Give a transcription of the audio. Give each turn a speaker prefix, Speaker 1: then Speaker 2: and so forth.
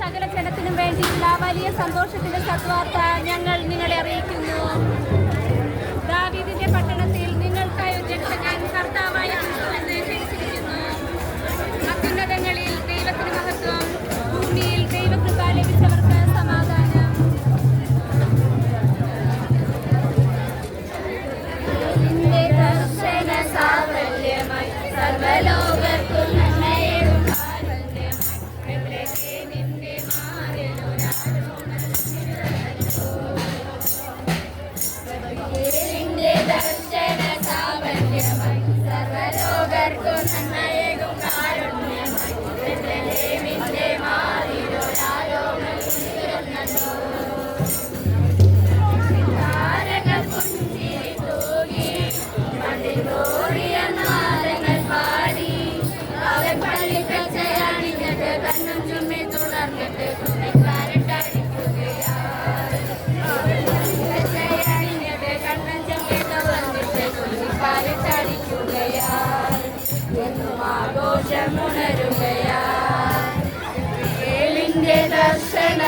Speaker 1: സകല ജനത്തിനും വേണ്ടിയുള്ള വലിയ സന്തോഷത്തിന്റെ സദ്വാർത്ത ഞങ്ങൾ നിങ്ങളെ അറിയിക്കുന്നു. ദാവീദിന്റെ പട്ടണത്തിൽ നിങ്ങൾക്കായി ഒരു രക്ഷകൻ കർത്താവായ ക്രിസ്തുവെന്ന് ജനിച്ചിരിക്കുന്നു. അത്യുന്നതങ്ങളിൽ ദൈവത്തിന് മഹത്വം, ഭൂമിയിൽ ദൈവകൃപ ലഭിച്ചവർക്ക് സമാധാനം. സർവലോകർക്കും ദർശന